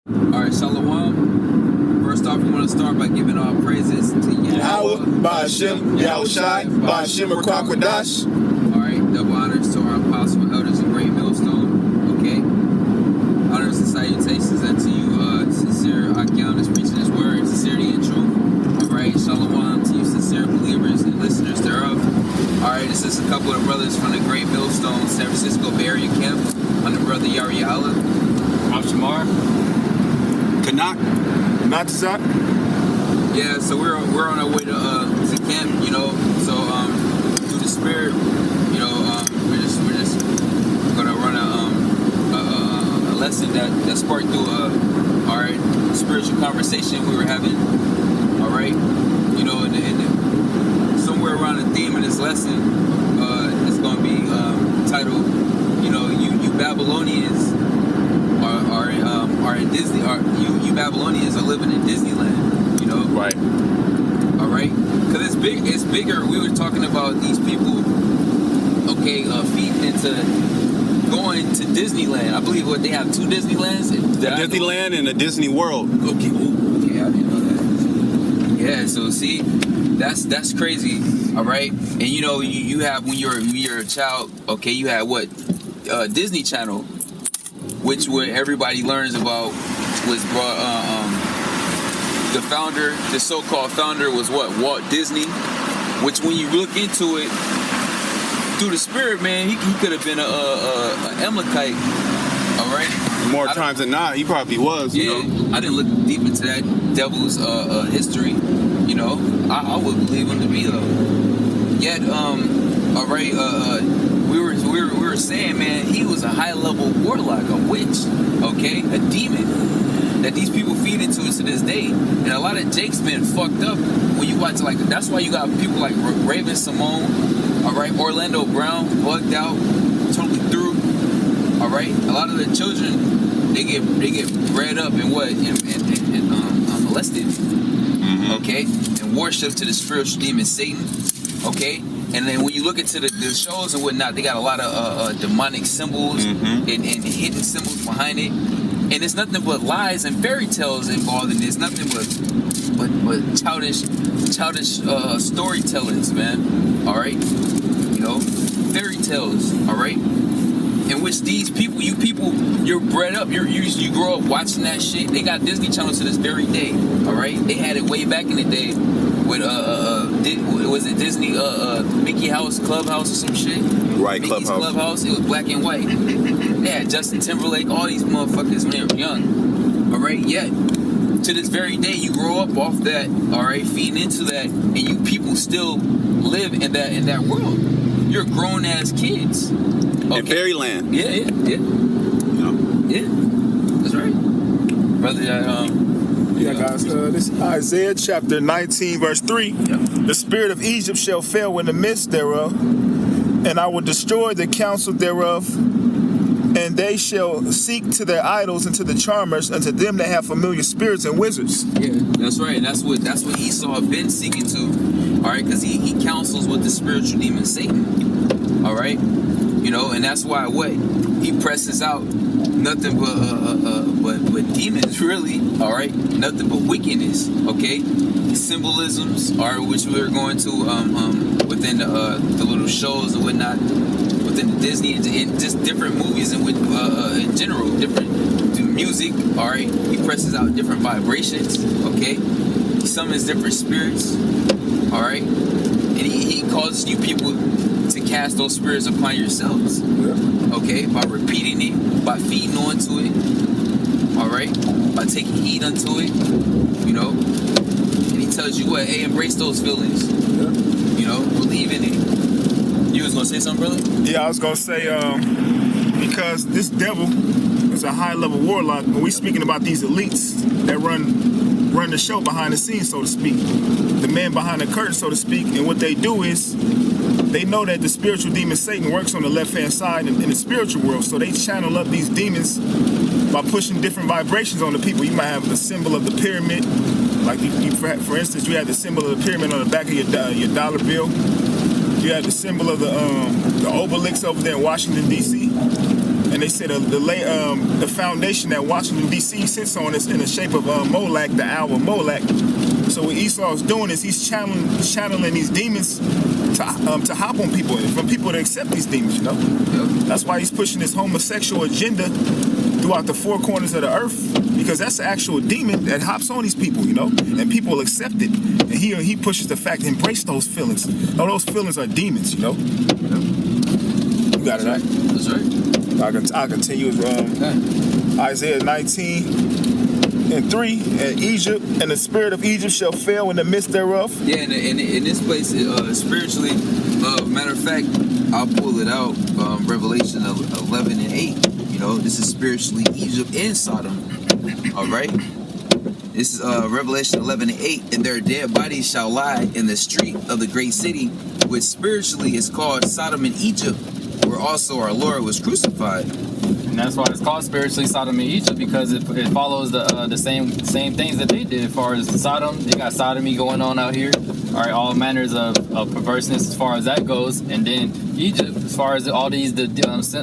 Alright, Shalom. First off, we want to start by giving all praises to Yahweh, Ba'Shem, Yahushai, Ba'Shem Rakwadash. Alright, double honors to our apostle, elders, and great millstone. Okay. Honors and salutations unto you, sincere Akianas, preaching his word, sincerity and truth. Alright, Shalom to you, sincere believers and listeners thereof. Alright, this is a couple of brothers from the Great Millstone, San Francisco Bay Area camp. I'm the brother Yari Allah. I'm Shamar. Kanak. Natazak. Yeah, so we're on our way to camp, you know. So through the spirit, you know, we're just gonna run a lesson that sparked through our spiritual conversation we were having. All right, you know, and somewhere around the theme of this lesson, it's gonna be titled, you know, you Babylonians are in Disney. You Babylonians are living in Disneyland, you know? Right. All right, because it's big. It's bigger. We were talking about these people, okay, feeding into going to Disneyland. I believe what they have 2 Disneylands. Disneyland and a Disney World. Okay. Ooh, okay, I didn't know that. Yeah. So see, that's crazy. All right, and you know you have when you're a child. Okay, you had what Disney Channel, which where everybody learns about was brought. The founder, the so-called founder, was what? Walt Disney. Which, when you look into it through the spirit, man, he could have been a Amalekite. All right. More times than not, he probably was. Yeah, you know? I didn't look deep into that devil's history. You know, I would believe him to be though. Yet, all right. We were saying, man, he was a high-level warlock, a witch, okay, a demon that these people feed into to this day. And a lot of Jake's been fucked up when you watch, like, that's why you got people like Raven Simone, all right, Orlando Brown, bugged out, totally through, all right. A lot of the children, they get bred up and what, and molested, okay, and worshipped to the spiritual demon Satan, okay. And then when you look into the shows and whatnot, they got a lot of demonic symbols and hidden symbols behind it. And it's nothing but lies and fairy tales involved in this. Nothing but childish storytellings, man. All right, you know, fairy tales. All right, in which these people, you're bred up. You grow up watching that shit. They got Disney Channel to this very day. All right, they had it way back in the day with was it Disney Mickey House Clubhouse or some shit? Right, Mickey's Clubhouse. It was black and white. They had Justin Timberlake, all these motherfuckers when they were young. All right, yet to this very day, you grow up off that. All right, feeding into that, and you people still live in that world. You're grown ass kids. Okay. In fairyland. Yeah. Yeah, that's right, brother. Yeah, guys, this is Isaiah chapter 19, verse 3. Yep. The spirit of Egypt shall fail in the midst thereof, and I will destroy the counsel thereof, and they shall seek to their idols and to the charmers, and to them that have familiar spirits and wizards. Yeah, that's right. And that's what Esau had been seeking to. All right, because he counsels with the spiritual demon Satan. All right, you know, and that's why what he presses out nothing but demons, really. All right, nothing but wickedness. Okay, symbolisms, all right, which we're going to within the little shows and whatnot within the Disney and just different movies and with in general, different music. All right, he presses out different vibrations. Okay, he summons different spirits. All right, and he causes you people to cast those spirits upon yourselves. Okay, by repeating it, by feeding onto it. All right, by taking heed unto it. You know, and he tells you what, hey, embrace those feelings. You know, believe in it. You was gonna say something, brother? Yeah, I was gonna say, because this devil is a high-level warlock, and we speaking about these elites that run the show behind the scenes, so to speak. The man behind the curtain, so to speak. And what they do is, they know that the spiritual demon Satan works on the left-hand side in the spiritual world, so they channel up these demons by pushing different vibrations on the people. You might have the symbol of the pyramid, like for instance, you have the symbol of the pyramid on the back of your dollar bill. You have the symbol of the obelisk over there in Washington D.C. And they said the foundation that Washington D.C. sits on is in the shape of Molech, the owl of Molech. So what Esau is doing is he's channeling these demons to hop on people, and for people to accept these demons. You know, that's why he's pushing this homosexual agenda throughout the four corners of the earth, because that's the actual demon that hops on these people. You know, and people will accept it. And he pushes the fact, embrace those feelings. No, those feelings are demons. You know. You got it right. That's right. I continue with Isaiah 19:3, and Egypt and the spirit of Egypt shall fail in the midst thereof. Yeah, and in this place, spiritually, matter of fact, I'll pull it out, Revelation 11:8. You know, this is spiritually Egypt and Sodom. All right? This is Revelation 11:8. And their dead bodies shall lie in the street of the great city, which spiritually is called Sodom and Egypt, where also our Lord was crucified. And that's why it's called spiritually Sodom and Egypt, because it follows the same things that they did. As far as Sodom, they got sodomy going on out here. All right, all manners of perverseness as far as that goes. And then Egypt, as far as all these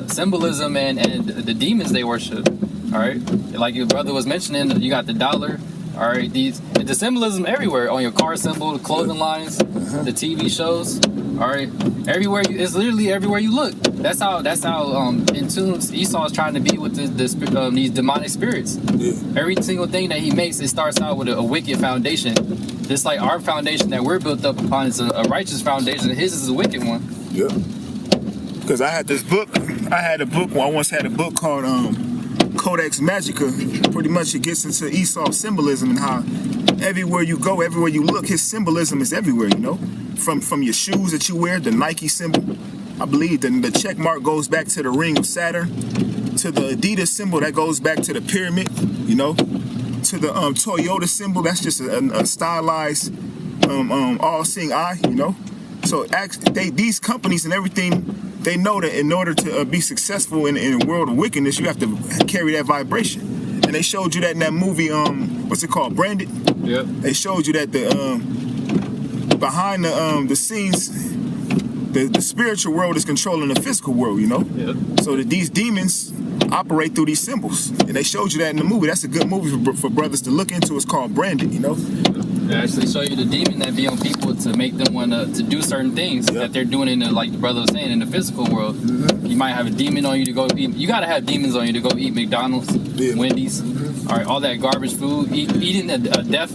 symbolism and the demons they worship. All right, like your brother was mentioning, you got the dollar. All right, the symbolism everywhere on your car symbol, the clothing lines, the TV shows. All right, everywhere it's literally everywhere you look. That's how in tune Esau is trying to be with these demonic spirits. Yeah. Every single thing that he makes, it starts out with a wicked foundation. Just like our foundation that we're built up upon is a righteous foundation. His is a wicked one. Yeah. Because I had this book. I once had a book called Codex Magica. Pretty much it gets into Esau's symbolism and how everywhere you go, everywhere you look, his symbolism is everywhere, you know? From your shoes that you wear, the Nike symbol. I believe the check mark goes back to the ring of Saturn. To the Adidas symbol, that goes back to the pyramid, you know? To the Toyota symbol, that's just a stylized all-seeing eye, you know? So these companies and everything, they know that in order to be successful in a world of wickedness, you have to carry that vibration. And they showed you that in that movie, what's it called, Branded? Yep. They showed you that behind the scenes, the spiritual world is controlling the physical world, you know? Yep. So that these demons operate through these symbols. And they showed you that in the movie. That's a good movie for brothers to look into. It's called Branded, you know? They actually show you the demon that be on people to make them want to do certain things that they're doing in the, like the brother was saying, in the physical world. Mm-hmm. You might have a demon on you to go eat. You got to have demons on you to go eat McDonald's, Wendy's, all right, all that garbage food, eating a death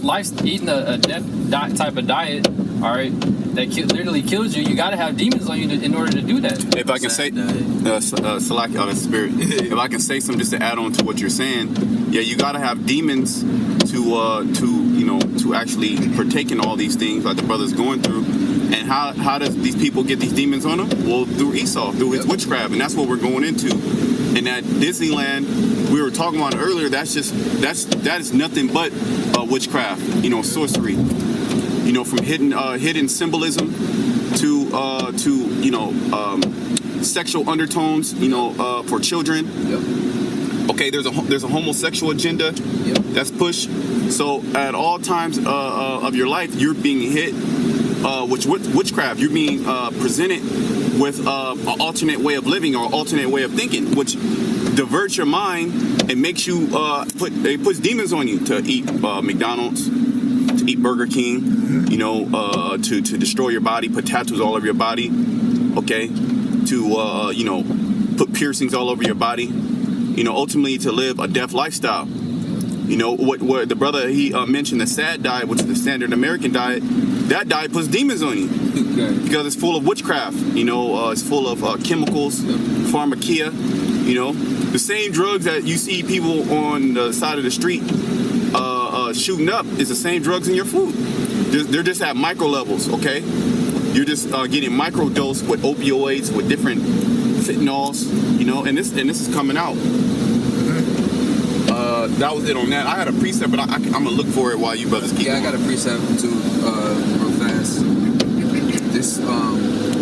type of diet, all right, that literally kills you. You got to have demons on you in order to do that. If I can say, Salaki, the spirit. If I can say something just to add on to what you're saying, yeah, you got to have demons to actually partake in all these things like the brother's going through. And how does these people get these demons on them? Well, through Esau, through his witchcraft, and that's what we're going into. And that Disneyland we were talking about earlier, that is nothing but witchcraft, sorcery. From hidden symbolism to sexual undertones, for children. Yep. Okay, there's a homosexual agenda that's pushed. So at all times of your life, you're being hit with witchcraft. You're being presented with an alternate way of living or alternate way of thinking, which diverts your mind and makes you it puts demons on you to eat McDonald's, to eat Burger King, to destroy your body, put tattoos all over your body, okay, to put piercings all over your body, ultimately to live a death lifestyle. What the brother he mentioned, the SAD diet, which is the standard American diet. That diet puts demons on you because it's full of witchcraft. It's full of chemicals, pharmakia. The same drugs that you see people on the side of the street shooting up is the same drugs in your food. They're just at micro levels. Okay, you're just getting micro dose with opioids, with different fentanyls. And this is coming out. That was it on that. I had a precept, but I'm gonna look for it while you brothers keep. Yeah, I got a precept too, real fast. This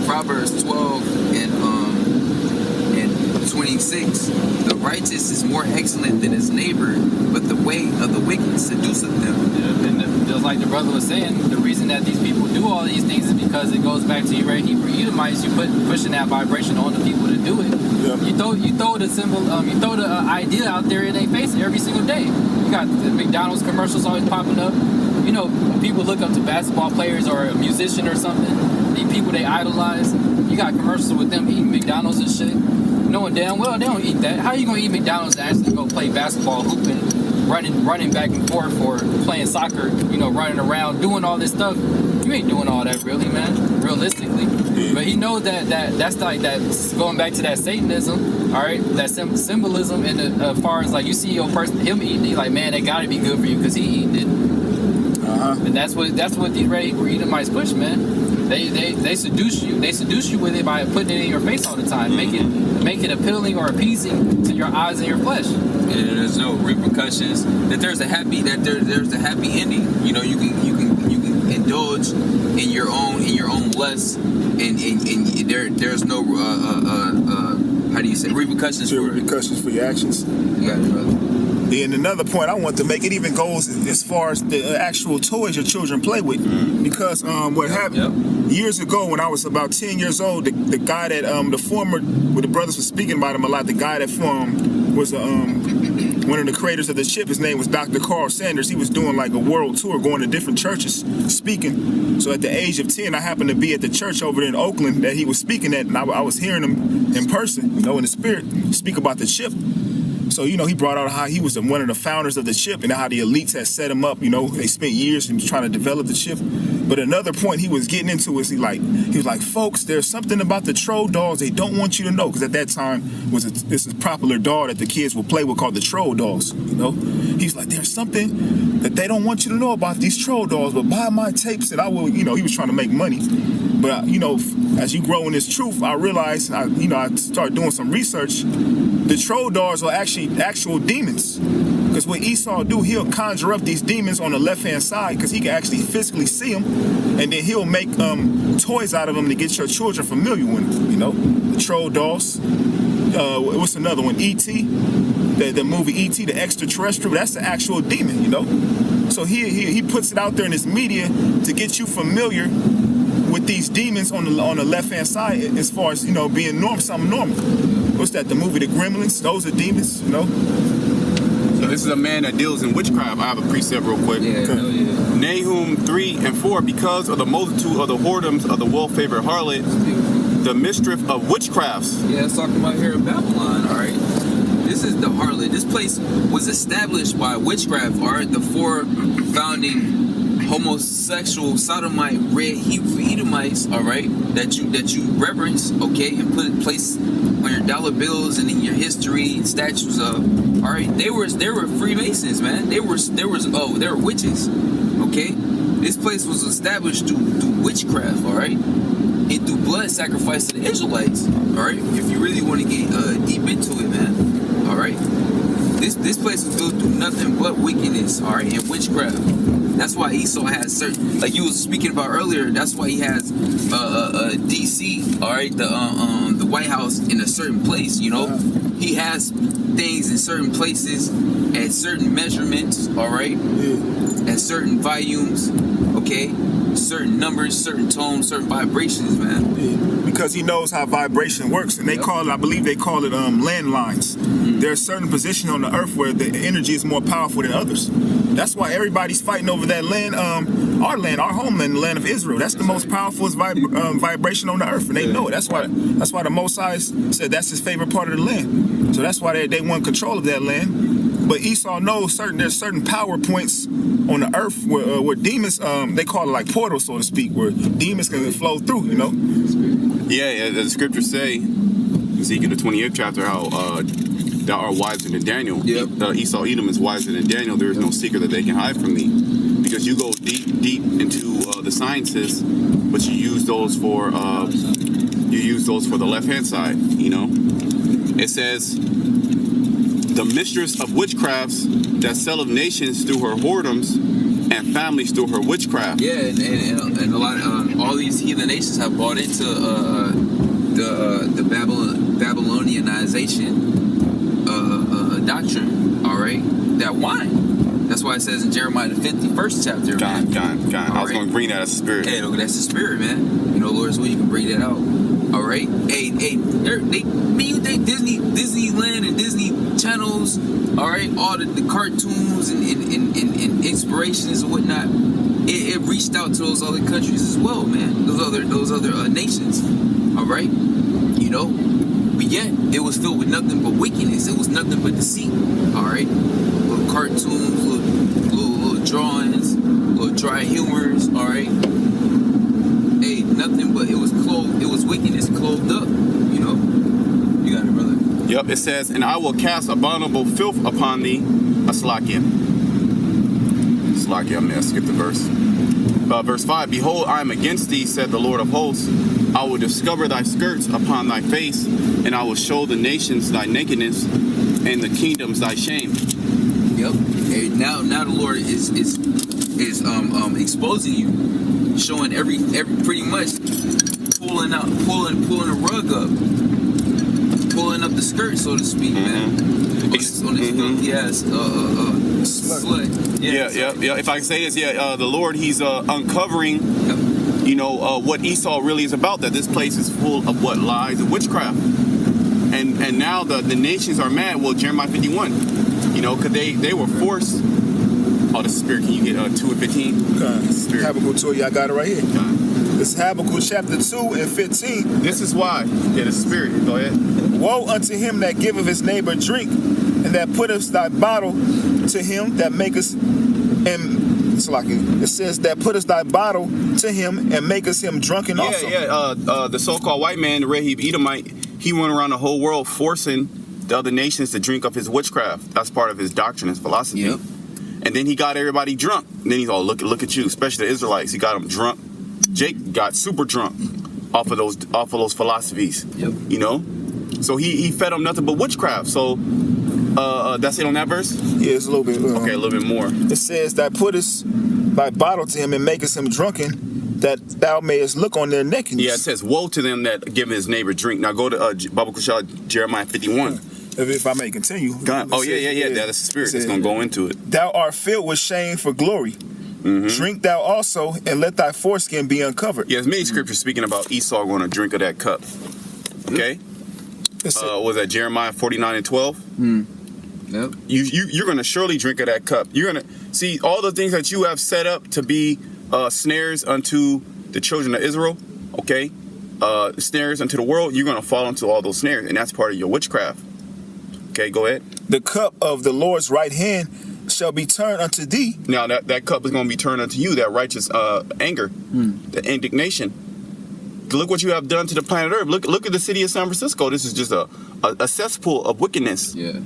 Proverbs 12 and 26. The righteous is more excellent than his neighbor, but the way of the wicked seduceth them. Yeah, and just like the brother was saying, the reason reason that these people do all these things is because it goes back to you right Hebrew Edomites. You pushing that vibration on the people to do it. Yeah. You throw the symbol, you throw the idea out there in their face every single day. You got the McDonald's commercials always popping up. You know, people look up to basketball players or a musician or something. These people they idolize. You got commercials with them eating McDonald's and shit. Knowing damn well they don't eat that. How you gonna eat McDonald's and actually go play basketball, hooping, running back and forth, or playing soccer? You know, running around, doing all this stuff. You ain't doing all that really, man. Realistically, but he knows that's like that's going back to that Satanism. All right, that symbolism in the as far as like you see your person, him eating, he like, man, that gotta be good for you because he eating it. And that's what these Red Hebrew Edomites push, man. They seduce you. They seduce you with it by putting it in your face all the time. Make it appealing or appeasing to your eyes and your flesh. And there's no repercussions. That there's a happy ending. You know, you can indulge in your own lust, and there's no how do you say repercussions for your actions. You got it, brother. And another point I want to make, it even goes as far as the actual toys your children play with. Because what happened years ago when I was about 10 years old, the guy that the former, where the brothers were speaking about him a lot, the guy that was one of the creators of the chip, his name was Dr. Carl Sanders. He was doing like a world tour, going to different churches, speaking. So at the age of 10, I happened to be at the church over there in Oakland that he was speaking at, and I was hearing him in person, you know, in the spirit, speak about the chip. So, you know, he brought out how he was one of the founders of the chip and how the elites had set him up. You know, they spent years trying to develop the chip. But another point he was getting into is he was like, folks, there's something about the troll dolls they don't want you to know. Because at that time, this is a popular doll that the kids will play with called the troll dolls. You know, he's like, there's something that they don't want you to know about these troll dolls. But buy my tapes and I will, you know, he was trying to make money. But, you know, as you grow in this truth, I realized, I started doing some research. The troll dolls are actually actual demons. Because what Esau do, he'll conjure up these demons on the left-hand side because he can actually physically see them. And then he'll make toys out of them to get your children familiar with them, you know? The troll dolls. What's another one? E.T., the movie E.T., the extraterrestrial, that's the actual demon, you know? So he puts it out there in his media to get you familiar with these demons on the left-hand side as far as, you know, being something normal. What's that, the movie The Gremlins? Those are demons, you know? So this is a man that deals in witchcraft. I have a precept real quick. Yeah, yeah. Nahum 3 and 4, because of the multitude of the whoredoms of the well-favored harlot, the mistress of witchcrafts. Yeah, it's talking about here in Babylon, all right? This is the harlot. This place was established by witchcraft, all right? The four founding homosexual sodomite red Hebrew Edomites, all right, that you reverence, okay, and put in place on your dollar bills and in your history and statues of, all right. They were Freemasons, man. They were witches, okay. This place was established through witchcraft, all right, and through blood sacrifice to the Israelites, all right. If you really want to get deep into it, man, all right. This place was built through nothing but wickedness, all right, and witchcraft. That's why Esau has certain, like you was speaking about earlier. That's why he has DC, all right, the White House in a certain place. You know, he has things in certain places at certain measurements, all right, at certain volumes, okay, certain numbers, certain tones, certain vibrations, man. Because he knows how vibration works, and they call it, I believe they call it landlines. There are certain positions on the earth where the energy is more powerful than others. That's why everybody's fighting over that land, our homeland, the land of Israel. That's the most powerful vibration on the earth, and they know it. That's why the Most High said that's his favorite part of the land. So that's why they want control of that land. But Esau knows there's certain power points on the earth where demons, they call it like portals, so to speak, where demons can flow through, you know? Yeah, the scriptures say, Ezekiel the 28th chapter, how thou art wiser than Daniel. Yep. Esau Edom is wiser than Daniel. There is no secret that they can hide from me. Because you go deep into the sciences, but you use those for the left-hand side, you know? It says, the mistress of witchcrafts that selleth nations through her whoredoms and families through her witchcraft. Yeah, and a lot of all these heathen nations have bought into the Babylonianization doctrine. All right, that wine. That's why it says in Jeremiah the 51st chapter. God. I was right. going to bring that as a spirit. Hey, look, that's the spirit, man. You know, Lord, so you can bring that out. All right. Hey, they Disneyland and Disney channels. All right, all the cartoons and inspirations and whatnot. It reached out to those other countries as well, man. Those other nations. All right. You know, but yet it was filled with nothing but wickedness. It was nothing but deceit. All right. Little cartoons, little drawings, little dry humors. All right. Hey, nothing but it was wickedness clothed up. You know. You got it, brother. Yep, it says, and I will cast abominable filth upon thee. Slakia, I may skip the verse. Verse 5, behold, I am against thee, said the Lord of hosts. I will discover thy skirts upon thy face, and I will show the nations thy nakedness, and the kingdoms thy shame. Yep. Hey, now the Lord is exposing you, showing every pretty much pulling a rug up, pulling up the skirt, so to speak, man. On this filthy ass slut. Yeah. If I can say this, the Lord, He's uncovering, you know, what Esau really is about. That this place is full of what lies and witchcraft, and now the nations are mad. Well, Jeremiah 51, you know, because they were forced. Oh, the spirit. Can you get 2 and 15? Okay. Habakkuk 2. I got it right here. This is Habakkuk chapter 2 and 15. This is why. Yeah, the spirit. Go ahead. Woe unto him that giveth his neighbor drink, and that putteth thy bottle to him that maketh him. It says that putteth thy bottle to him and maketh him drunken also. The so-called white man, the Rahab Edomite, he went around the whole world forcing the other nations to drink of his witchcraft. That's part of his doctrine, his philosophy. Yep. And then he got everybody drunk. And then he's all, look at you, especially the Israelites. He got them drunk. Jake got super drunk off of those philosophies. Yep. You know, so he fed them nothing but witchcraft. So that's it on that verse. Yeah, it's a little bit. Okay, a little bit more. It says that puttest thy bottle to him and makest him drunken, that thou mayest look on their nakedness. Yeah, it says, woe to them that give his neighbor drink. Now go to Jeremiah 51. If I may continue. Oh, yeah. That's the spirit. It's going to go into it. Thou art filled with shame for glory. Mm-hmm. Drink thou also, and let thy foreskin be uncovered. Yeah, there's many scriptures speaking about Esau going to drink of that cup. Okay? Was that Jeremiah 49 and 12? Yep. You're going to surely drink of that cup. You're going to see all the things that you have set up to be snares unto the children of Israel. Okay? Snares unto the world. You're going to fall into all those snares, and that's part of your witchcraft. Okay, go ahead. The cup of the Lord's right hand shall be turned unto thee. Now that cup is going to be turned unto you, that righteous anger, the indignation. Look what you have done to the planet Earth. Look at the city of San Francisco. This is just a cesspool of wickedness. Yeah.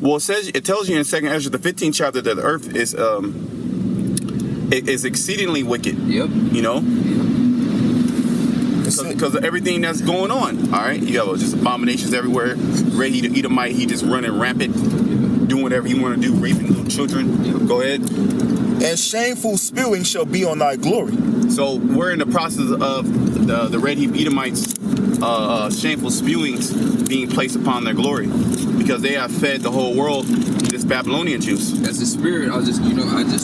Well, it tells you in 2 Ezra, the 15th chapter, that the earth is exceedingly wicked. Yep. You know? Because of everything that's going on. All right? You have just abominations everywhere. Rahab Edomite, he just running rampant, doing whatever he want to do, raping little children. Yep. Go ahead. And shameful spewing shall be on thy glory. So we're in the process of the Rahab Edomites' shameful spewings being placed upon their glory, because they have fed the whole world this Babylonian juice. That's the spirit. I just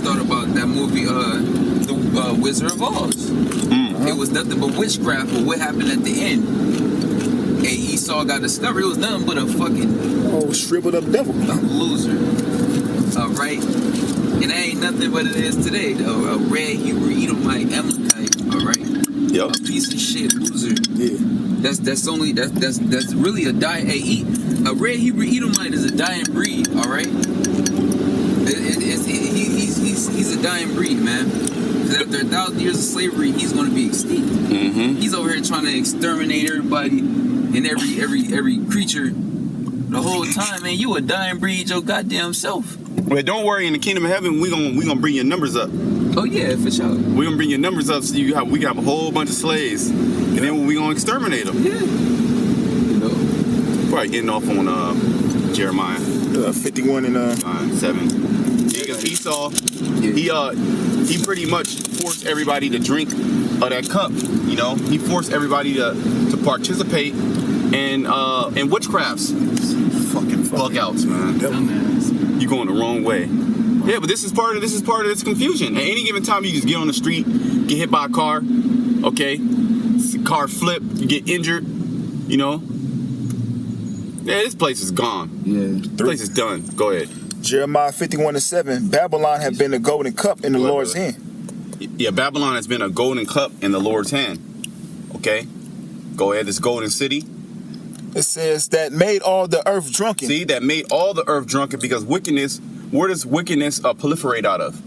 thought about that movie, The Wizard of Oz. It was nothing but witchcraft, but what happened at the end? Hey, Esau got discovered. It was nothing but a fucking shriveled up devil, loser. All right, and that ain't nothing but it is today. A red Hebrew Edomite Amalekite. All right. Yep. A piece of shit loser. Yeah. That's really a dying. A red Hebrew Edomite is a dying breed. All right. He's a dying breed, man. After 1,000 years of slavery, he's going to be extinct. Mm-hmm. He's over here trying to exterminate everybody and every creature the whole time. Man, you a dying breed your goddamn self. Well, don't worry. In the kingdom of heaven, we gonna bring your numbers up. Oh yeah, for sure. We're gonna bring your numbers up, so we got a whole bunch of slaves, and then we gonna exterminate them. Yeah. You know. Probably getting off on Jeremiah 51 and 7. Yeah, because Esau, he pretty much forced everybody to drink of that cup. You know, he forced everybody to participate in witchcrafts. Fucking bug outs, man. Dumbass. You going the wrong way. Yeah, but this is part of this confusion. At any given time, you just get on the street, get hit by a car, okay? Car flip, you get injured, you know? Yeah, this place is gone. Yeah. This place is done. Go ahead. Jeremiah 51:7. Babylon have been a golden cup in the Lord's hand. Yeah, Babylon has been a golden cup in the Lord's hand. Okay? Go ahead, this golden city. It says that made all the earth drunken. See, that made all the earth drunken because wickedness, where does wickedness proliferate out of?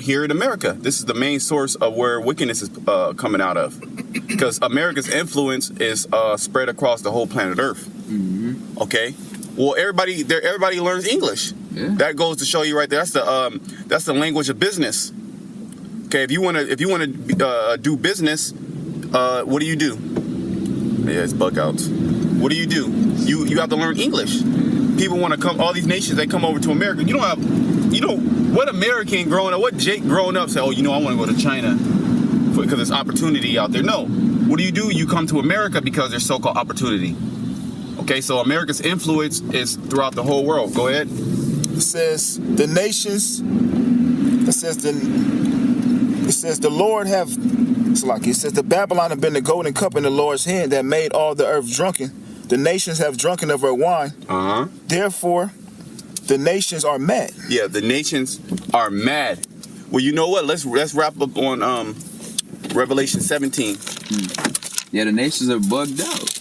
Here in America. This is the main source of where wickedness is coming out of. Because America's influence is spread across the whole planet Earth. Mm-hmm. Okay? Well, everybody learns English. Yeah. That goes to show you right there. That's the language of business. Okay, if you wanna do business, what do you do? Yeah, it's bug outs. What do? You have to learn English. People want to come. All these nations, they come over to America. What American growing up, what Jake growing up say? Oh, I want to go to China because there's opportunity out there. No. What do? You come to America because there's so-called opportunity. Okay, so America's influence is throughout the whole world. Go ahead. It says the nations. It says the Lord have. It says the Babylon have been the golden cup in the Lord's hand that made all the earth drunken. The nations have drunken of her wine. Therefore, the nations are mad. Yeah, the nations are mad. Well, you know what? Let's wrap up on Revelation 17. Yeah, the nations are bugged out.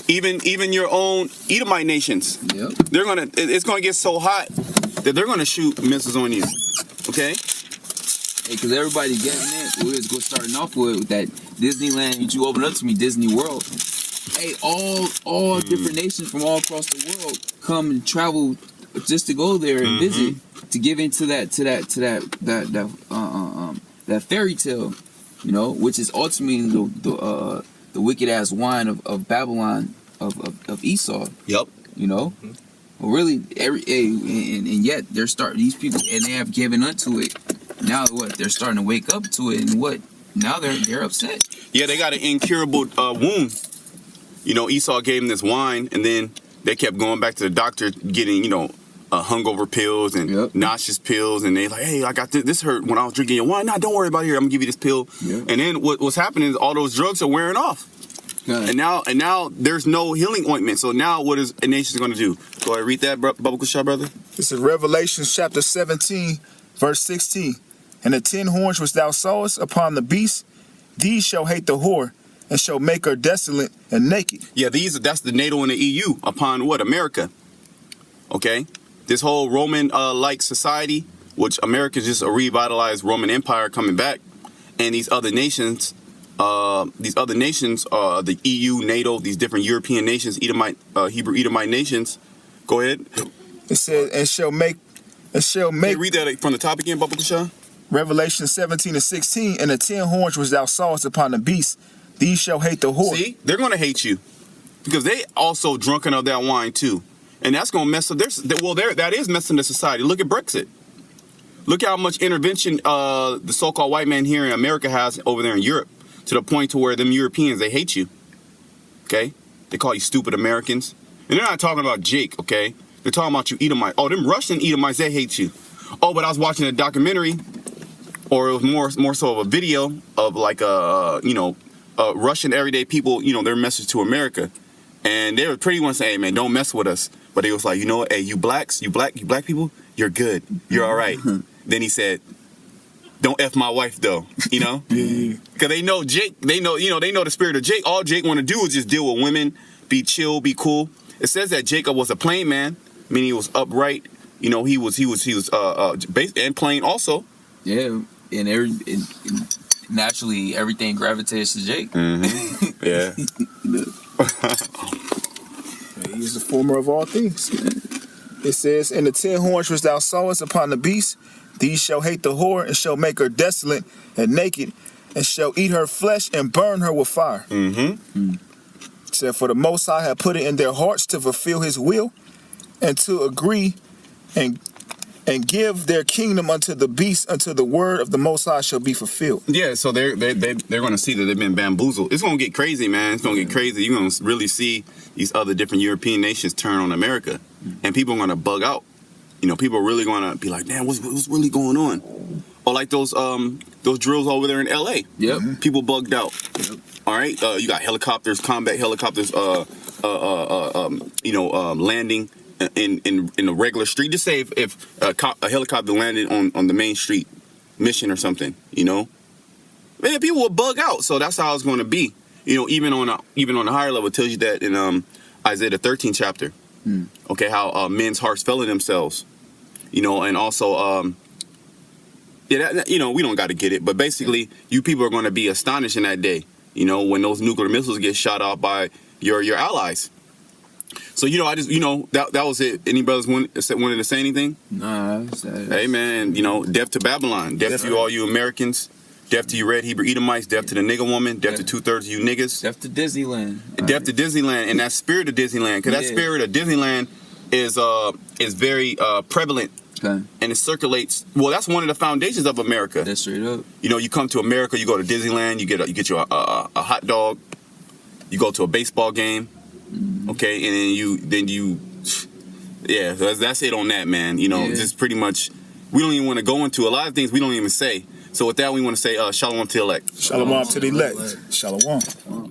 Even your own Edomite nations. Yep. It's gonna get so hot that they're gonna shoot missiles on you. Okay? Hey, because everybody getting it. We was starting off with that Disneyland. You opened up to me, Disney World. Hey, all different nations from all across the world come and travel just to go there and visit, to give into that fairy tale, which is ultimately the wicked ass wine of Babylon of Esau. Yep. Well, really, and yet these people, and they have given unto it. Now what? They're starting to wake up to it, and what? Now they're upset. Yeah, they got an incurable wound. Esau gave them this wine, and then they kept going back to the doctor, getting hungover pills and nauseous pills, and they like, hey, I got this hurt when I was drinking your wine. Nah, don't worry about it. Here, I'm gonna give you this pill. Yep. And then what's happening is all those drugs are wearing off. And now there's no healing ointment. So now what is a nation going to do? Go ahead, read that, Bubba Shah, brother. This is Revelation chapter 17, verse 16. And the 10 horns which thou sawest upon the beast, these shall hate the whore, and shall make her desolate and naked. Yeah, that's the NATO and the EU upon what? America. Okay? This whole Roman-like society, which America is just a revitalized Roman Empire coming back, and these other nations, the EU, NATO, these different European nations, Hebrew Edomite nations. Go ahead. It says, and shall make. Can you read that from the top again, Bubba Shah? Revelation 17:16, and the 10 horns which thou sawest upon the beast, these shall hate the whore. See, they're going to hate you because they also drunken of that wine too, and that's going to mess up. That is messing the society. Look at Brexit. Look how much intervention the so-called white man here in America has over there in Europe, to the point to where them Europeans, they hate you. Okay, they call you stupid Americans, and they're not talking about Jake. Okay, they're talking about you Edomite. Oh, them Russian Edomites, they hate you. Oh, but I was watching a documentary, or it was more so of a video of like Russian everyday people, their message to America, and they were pretty much saying, hey man, don't mess with us. But they was like, hey, you black people, you're good, you're all right. Then he said, don't F my wife though, because they know Jake, they know the spirit of Jake. All Jake want to do is just deal with women, be chill, be cool. It says that Jacob was a plain man, meaning he was upright. He was based and plain also. Yeah, and naturally everything gravitates to Jake. Yeah. He is the former of all things. It says, and the 10 horns which thou sawest upon the beast, these shall hate the whore, and shall make her desolate and naked, and shall eat her flesh and burn her with fire. It said, for the Most High have put it in their hearts to fulfill his will, and to agree and give their kingdom unto the beast, until the word of the Most High shall be fulfilled. Yeah, so they're going to see that they've been bamboozled. It's going to get crazy, man. It's going to get crazy. You're going to really see these other different European nations turn on America, and people are going to bug out. You know, people are really gonna be like, damn, what's really going on? Or like those drills over there in LA. Yep. People bugged out. Yep. All right, you got helicopters, combat helicopters, landing in a regular street. Just say if a helicopter landed on the main street, mission or something, you know, man, people will bug out. So that's how it's going to be. You know, even on the higher level, it tells you that in Isaiah the 13th chapter. Okay, how men's hearts fell in themselves. You know, and also we don't got to get it, but basically, you people are going to be astonished in that day. You know, when those nuclear missiles get shot off by your allies. So, you know, that was it. Any brothers wanted to say anything? Nah. Hey, man, you know, death to Babylon. Death to all you Americans. Death to you red Hebrew Edomites. Death to the nigger woman. Death to 2/3 of you niggas. Death to Disneyland. Death to Disneyland. And that spirit of Disneyland. Because that spirit of Disneyland is very prevalent. Okay. And it circulates. Well, that's one of the foundations of America. That's straight up. You know, you come to America, you go to Disneyland, you get you a hot dog, you go to a baseball game, okay, and then you, yeah, that's it on that, man. You know, just pretty much, we don't even want to go into a lot of things we don't even say. So with that, we want to say shalom to the elect. Shalom to the elect. Shalom.